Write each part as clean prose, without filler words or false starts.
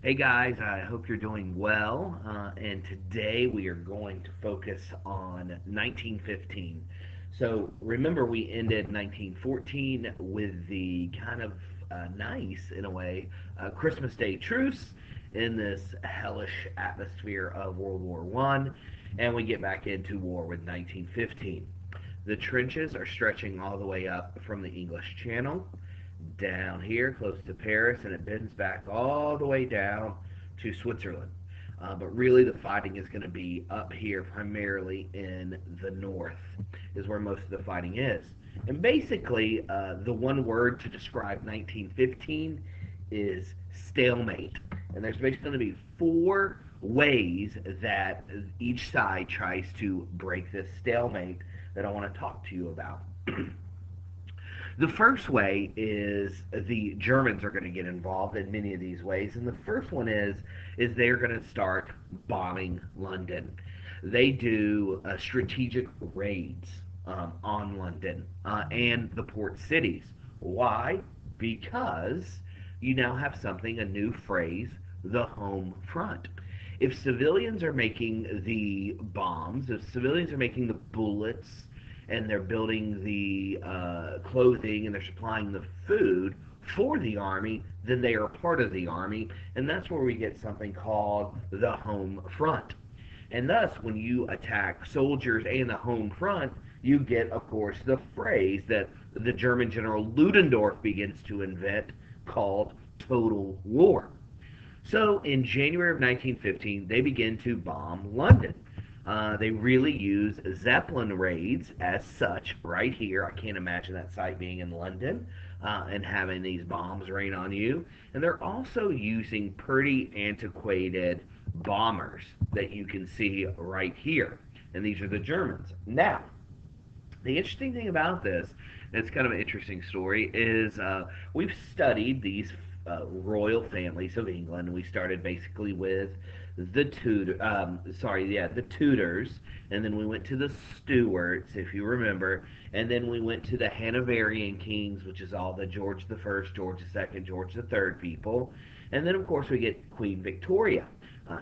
Hey guys, I hope you're doing well. And today we are going to focus on 1915. So remember, we ended 1914 with the kind of nice, in a way, Christmas Day truce in this hellish atmosphere of World War One, and we get back into war with 1915. The trenches are stretching all the way up from the English Channel down here close to Paris, and it bends back all the way down to Switzerland. But really, the fighting is going to be up here, primarily in the north, is where most of the fighting is. And basically, the one word to describe 1915 is stalemate. And there's basically going to be four ways that each side tries to break this stalemate that I want to talk to you about. The first way is the Germans are going to get involved in many of these ways, and the first one is they're going to start bombing London. They do strategic raids on London and the port cities. Why? Because you now have something, a new phrase, the home front. If civilians are making the bombs, if civilians are making the bullets, and they're building the clothing and they're supplying the food for the army, then they are part of the army, and that's where we get something called the home front. And thus, when you attack soldiers and the home front, you get, of course, the phrase that the German general Ludendorff begins to invent called total war. So in January of 1915, they begin to bomb London. They really use Zeppelin raids as such right here. I can't imagine that site being in London and having these bombs rain on you. And they're also using pretty antiquated bombers that you can see right here. And these are the Germans. Now, the interesting thing about this, and it's kind of an interesting story, is we've studied these royal families of England. We started basically with the Tudors, and then we went to the Stuarts, if you remember, and then we went to the Hanoverian kings, which is all the George the First, George the Second, George the Third people, and then of course we get Queen Victoria.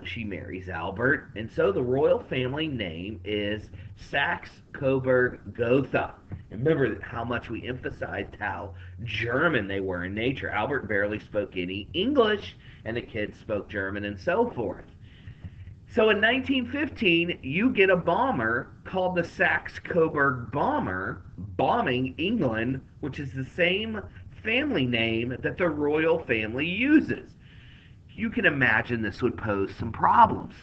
She marries Albert, and so the royal family name is Saxe Coburg Gotha. Remember how much we emphasized how German they were in nature. Albert barely spoke any English, and the kids spoke German and so forth. So in 1915, you get a bomber called the Saxe Coburg Bomber bombing England, which is the same family name that the royal family uses. You can imagine this would pose some problems.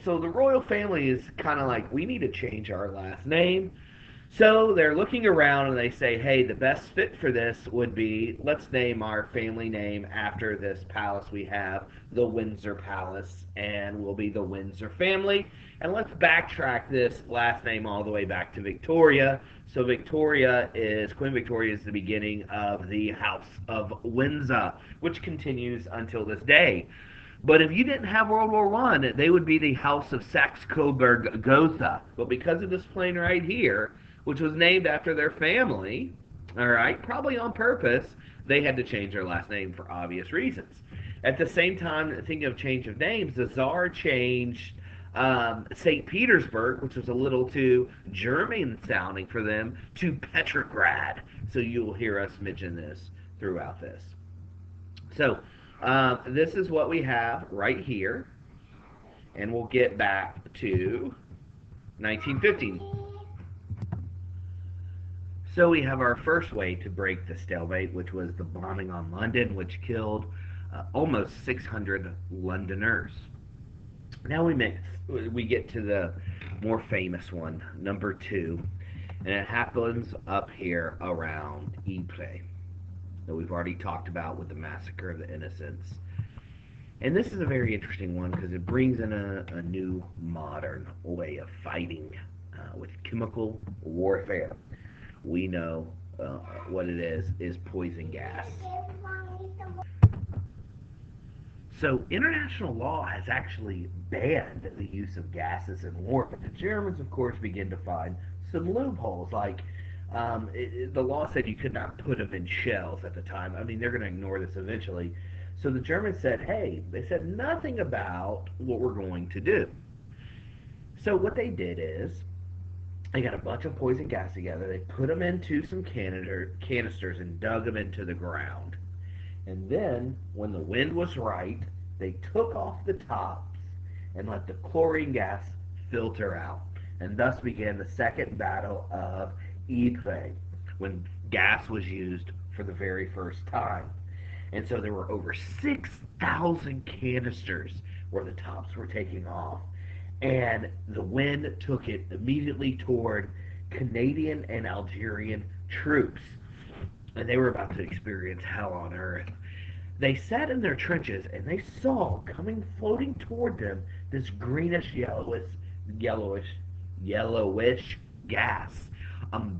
So the royal family is kind of like, we need to change our last name. So they're looking around and they say, hey, the best fit for this would be let's name our family name after this palace we have, the Windsor Palace, and we'll be the Windsor family. And let's backtrack this last name all the way back to Victoria. So Queen Victoria is the beginning of the House of Windsor, which continues until this day. But if you didn't have World War One, they would be the House of Saxe-Coburg-Gotha. But because of this plane right here, which was named after their family, all right, probably on purpose, they had to change their last name for obvious reasons. At the same time, thinking of change of names, the Tsar changed St. Petersburg, which was a little too German sounding for them, to Petrograd. So you'll hear us mention this throughout this. So this is what we have right here, and we'll get back to 1915. So we have our first way to break the stalemate, which was the bombing on London, which killed almost 600 Londoners. Now we get to the more famous one, number two, and it happens up here around Ypres that we've already talked about with the massacre of the innocents. And this is a very interesting one because it brings in a new modern way of fighting with chemical warfare. We know what it is poison gas. So international law has actually banned the use of gases in war, but the Germans, of course, begin to find some loopholes. Like the law said you could not put them in shells at the time. I mean, they're going to ignore this eventually. So the Germans said, hey, they said nothing about what we're going to do. So what they did is they got a bunch of poison gas together. They put them into some canisters and dug them into the ground. And then, when the wind was right, they took off the tops and let the chlorine gas filter out. And thus began the Second Battle of Ypres, when gas was used for the very first time. And so there were over 6,000 canisters where the tops were taking off. And the wind took it immediately toward Canadian and Algerian troops. And they were about to experience hell on earth. They sat in their trenches and they saw coming floating toward them this greenish yellowish gas.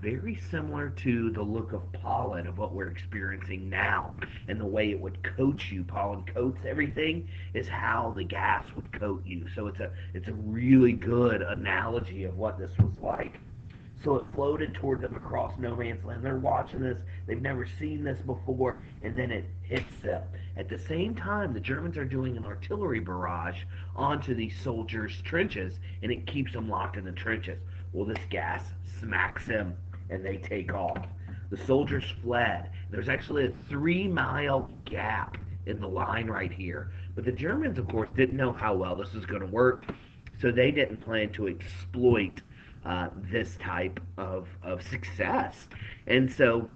Very similar to the look of pollen of what we're experiencing now, and the way it would coat you. Pollen coats everything, is how the gas would coat you. So it's a really good analogy of what this was like. So it floated toward them across no man's land. They're watching this. They've never seen this before, and then it hits them. At the same time, the Germans are doing an artillery barrage onto these soldiers' trenches, and it keeps them locked in the trenches. Well, this gas smacks them, and they take off. The soldiers fled. There's actually a 3-mile gap in the line right here. But the Germans, of course, didn't know how well this was going to work, so they didn't plan to exploit this type of success. And so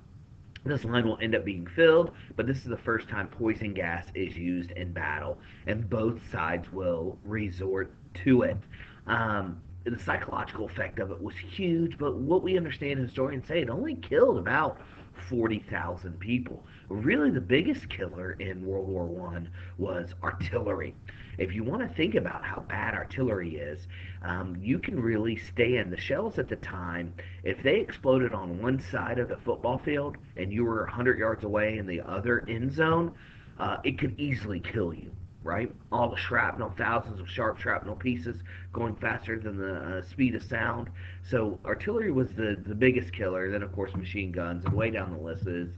this line will end up being filled, but this is the first time poison gas is used in battle, and both sides will resort to it. The psychological effect of it was huge, but what we understand, historians say, it only killed about 40,000 people. Really, the biggest killer in World War I was artillery. If you want to think about how bad artillery is, you can really stand the shells at the time. If they exploded on one side of the football field and you were 100 yards away in the other end zone, it could easily kill you, right? All the shrapnel, thousands of sharp shrapnel pieces going faster than the speed of sound. So artillery was the biggest killer. Then, of course, machine guns, and way down the list is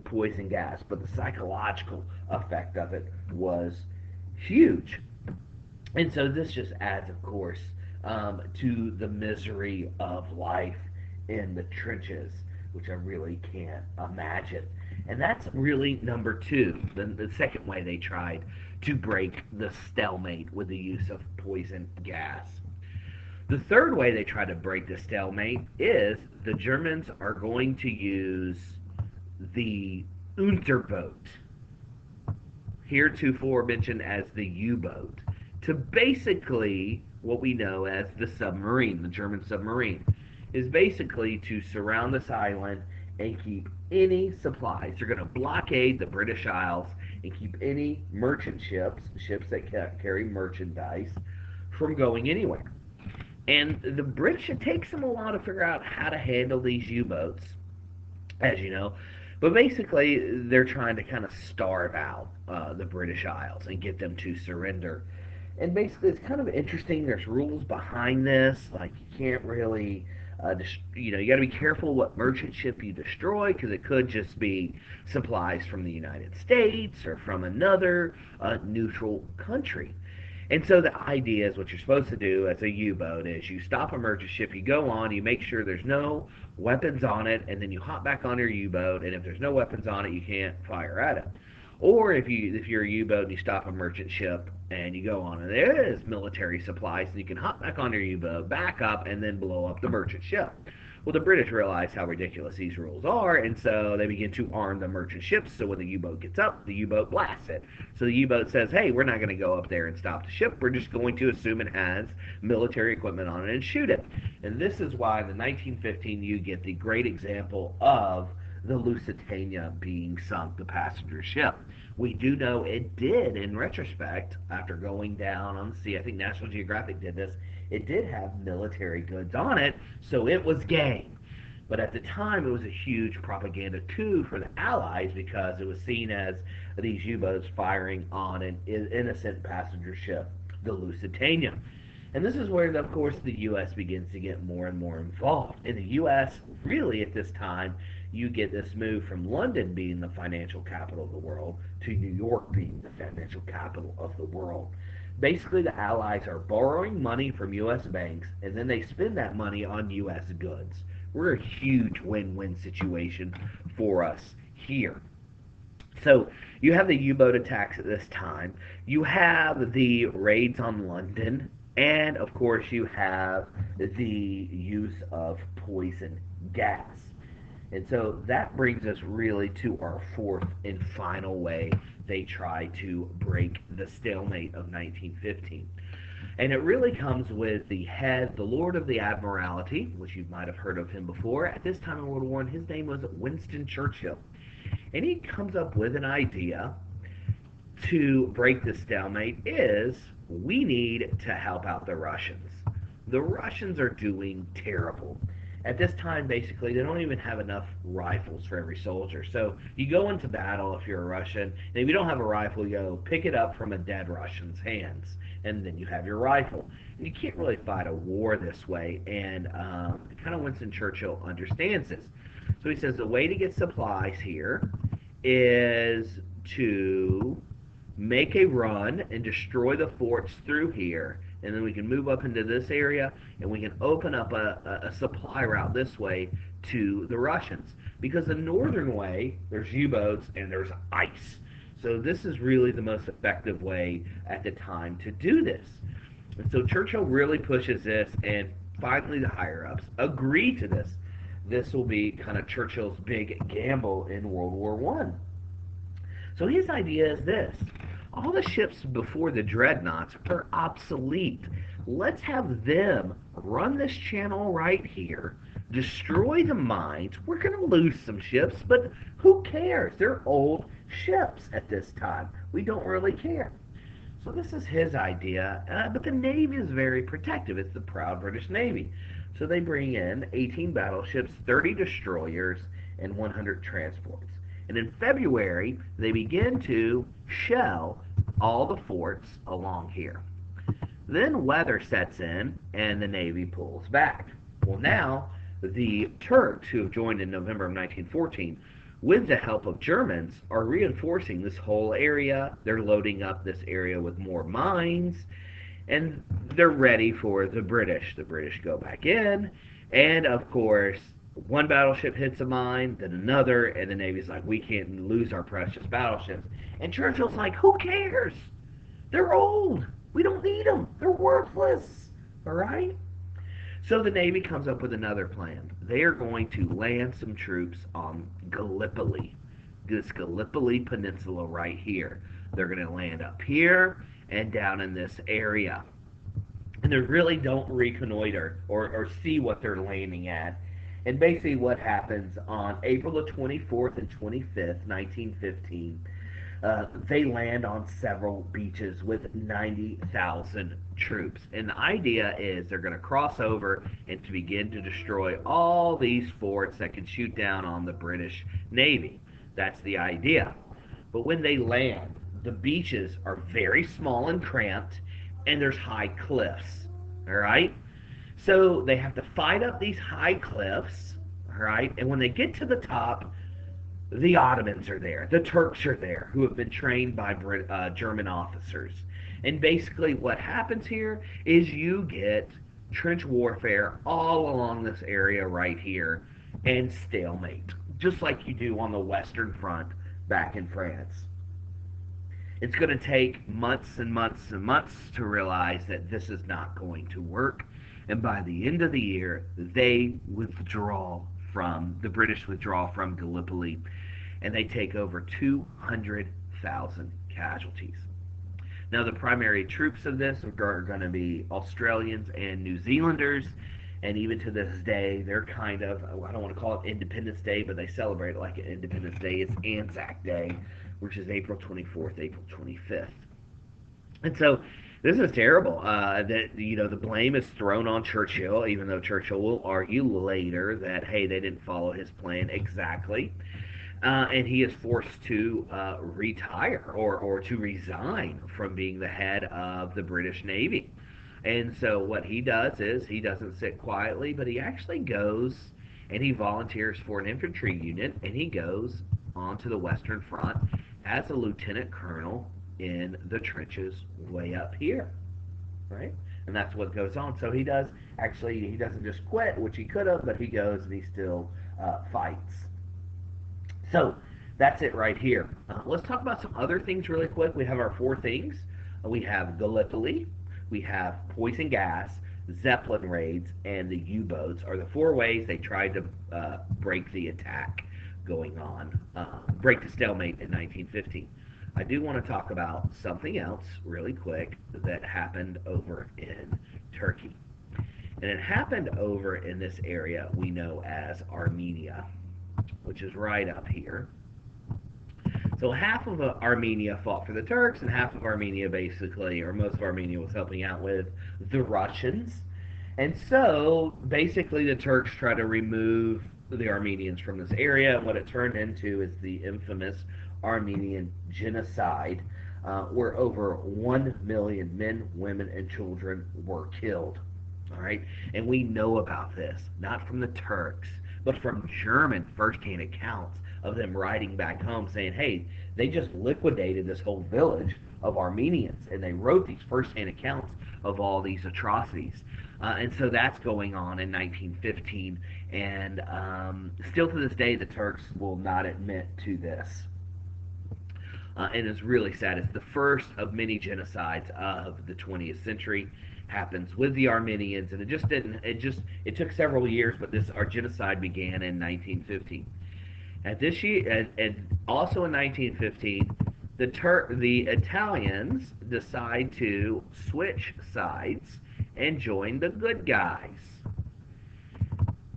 poison gas. But the psychological effect of it was huge. And so this just adds, of course, to the misery of life in the trenches, which I really can't imagine. And that's really number two, the second way they tried to break the stalemate with the use of poison gas. The third way they try to break the stalemate is the Germans are going to use the Unterboot, heretofore mentioned as the U-boat, to basically what we know as the submarine. The German submarine is basically to surround this island and keep any supplies. They're going to blockade the British Isles and keep any merchant ships that carry merchandise, from going anywhere. And the British, it takes them a while to figure out how to handle these U-boats, as you know. But basically, they're trying to kind of starve out the British Isles and get them to surrender. And basically, it's kind of interesting. There's rules behind this. Like, you can't really, you got to be careful what merchant ship you destroy, because it could just be supplies from the United States or from another neutral country. And so the idea is, what you're supposed to do as a U-boat is you stop a merchant ship, you go on, you make sure there's no weapons on it, and then you hop back on your U-boat, and if there's no weapons on it, you can't fire at it. Or if you're a U-boat and you stop a merchant ship and you go on and there is military supplies, and you can hop back on your U-boat, back up, and then blow up the merchant ship. Well, the British realize how ridiculous these rules are, and so they begin to arm the merchant ships. So when the U-boat gets up, the U-boat blasts it. So the U-boat says, hey, we're not going to go up there and stop the ship. We're just going to assume it has military equipment on it and shoot it. And this is why in 1915 you get the great example of the Lusitania being sunk, the passenger ship. We do know it did, in retrospect, after going down on the sea. I think National Geographic did this. It did have military goods on it, so it was game. But at the time, it was a huge propaganda coup for the Allies, because it was seen as these U-boats firing on an innocent passenger ship, the Lusitania. And this is where, of course, the U.S. begins to get more and more involved. In the U.S., really, at this time, you get this move from London being the financial capital of the world to New York being the financial capital of the world. Basically, the Allies are borrowing money from U.S. banks, and then they spend that money on U.S. goods. We're a huge win-win situation for us here. So you have the U-boat attacks at this time. You have the raids on London, and of course you have the use of poison gas. And so that brings us really to our fourth and final way they try to break the stalemate of 1915. And it really comes with the head, the Lord of the Admiralty, which you might have heard of him before. At this time in World War I, his name was Winston Churchill. And he comes up with an idea to break the stalemate is we need to help out the Russians. The Russians are doing terrible. At this time, basically, they don't even have enough rifles for every soldier. So you go into battle if you're a Russian, and if you don't have a rifle, you go pick it up from a dead Russian's hands, and then you have your rifle. And you can't really fight a war this way, and kind of Winston Churchill understands this. So he says the way to get supplies here is to make a run and destroy the forts through here, and then we can move up into this area and we can open up a supply route this way to the Russians. Because the northern way, there's U-boats and there's ice. So this is really the most effective way at the time to do this. And so Churchill really pushes this, and finally the higher-ups agree to this. This will be kind of Churchill's big gamble in World War One. So his idea is this. All the ships before the dreadnoughts are obsolete. Let's have them run this channel right here, destroy the mines. We're going to lose some ships, but who cares? They're old ships at this time. We don't really care. So this is his idea, but the Navy is very protective. It's the proud British Navy. So they bring in 18 battleships, 30 destroyers, and 100 transports. And in February, they begin to shell all the forts along here. Then weather sets in, and the Navy pulls back. Well, now, the Turks, who have joined in November of 1914, with the help of Germans, are reinforcing this whole area. They're loading up this area with more mines, and they're ready for the British. The British go back in, and of course, one battleship hits a mine, then another, and the Navy's like, we can't lose our precious battleships. And Churchill's like, who cares? They're old. We don't need them. They're worthless. All right? So the Navy comes up with another plan. They are going to land some troops on Gallipoli, this Gallipoli Peninsula right here. They're going to land up here and down in this area. And they really don't reconnoiter or see what they're landing at. And basically what happens on April the 24th and 25th, 1915, they land on several beaches with 90,000 troops. And the idea is they're going to cross over and to begin to destroy all these forts that can shoot down on the British Navy. That's the idea. But when they land, the beaches are very small and cramped, and there's high cliffs. All right? So they have to fight up these high cliffs, all right? And when they get to the top, the Ottomans are there. The Turks are there, who have been trained by German officers. And basically what happens here is you get trench warfare all along this area right here and stalemate, just like you do on the Western Front back in France. It's going to take months and months and months to realize that this is not going to work. And by the end of the year, the British withdraw from Gallipoli, and they take over 200,000 casualties. Now, the primary troops of this are going to be Australians and New Zealanders, and even to this day, they're kind of, I don't want to call it Independence Day, but they celebrate it like an Independence Day. It's Anzac Day, which is April 24th, April 25th. And so this is terrible. That the blame is thrown on Churchill, even though Churchill will argue later that hey, they didn't follow his plan exactly, and he is forced to retire or to resign from being the head of the British Navy. And so what he does is he doesn't sit quietly, but he actually goes and he volunteers for an infantry unit, and he goes onto the Western Front as a lieutenant colonel in the trenches way up here, right? And that's what goes on. So he does actually, he doesn't just quit, which he could have, but he goes and he still fights. So that's it right here. Let's talk about some other things really quick. We have our four things. We have Gallipoli, we have poison gas, Zeppelin raids, and the U-boats are the four ways they tried to break the attack going on, break the stalemate in 1915. I do want to talk about something else really quick that happened over in Turkey. And it happened over in this area we know as Armenia, which is right up here. So half of Armenia fought for the Turks, and half of Armenia basically, or most of Armenia, was helping out with the Russians. And so basically the Turks try to remove the Armenians from this area, and what it turned into is the infamous Armenian genocide, where over 1 million men, women, and children were killed. All right, and we know about this not from the Turks, but from German first-hand accounts of them writing back home saying, "Hey, they just liquidated this whole village of Armenians," and they wrote these first-hand accounts of all these atrocities. And so that's going on in 1915, and still to this day, the Turks will not admit to this. And it's really sad. It's the first of many genocides of the 20th century. Happens with the Armenians, and it just didn't. It took several years, but this our genocide began in 1915. At this year, and also in 1915, the Italians decide to switch sides and join the good guys.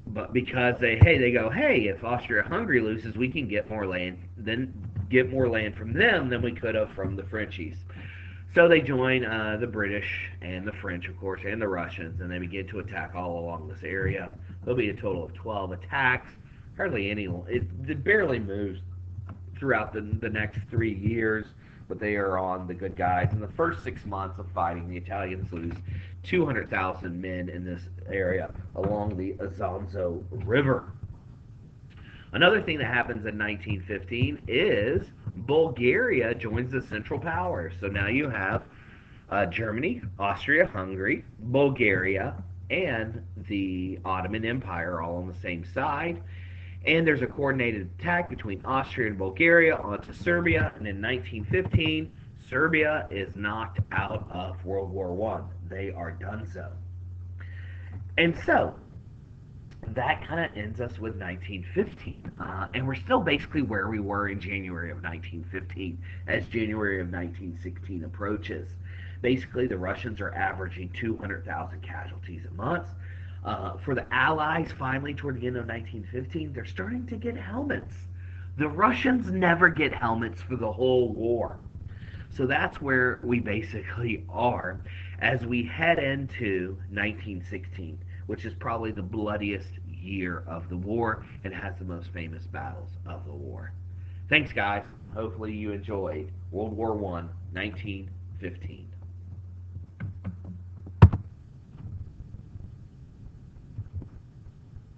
But because they go, hey, if Austria-Hungary loses, we can get more land from them than we could have from the Frenchies. So they join the British and the French, of course, and the Russians, and they begin to attack all along this area. There'll be a total of 12 attacks. Hardly any. It barely moves throughout the next 3 years, but they are on the good guys. In the first 6 months of fighting, the Italians lose 200,000 men in this area along the Isonzo River. Another thing that happens in 1915 is Bulgaria joins the Central Powers. So now you have Germany, Austria-Hungary, Bulgaria, and the Ottoman Empire all on the same side. And there's a coordinated attack between Austria and Bulgaria onto Serbia. And in 1915, Serbia is knocked out of World War I. They are done so. And so, that kind of ends us with 1915. And we're still basically where we were in January of 1915 as January of 1916 approaches. Basically, the Russians are averaging 200,000 casualties a month. For the Allies, finally, toward the end of 1915, they're starting to get helmets. The Russians never get helmets for the whole war. So that's where we basically are as we head into 1916, which is probably the bloodiest year of the war and has the most famous battles of the war. Thanks, guys. Hopefully you enjoyed World War I, 1915.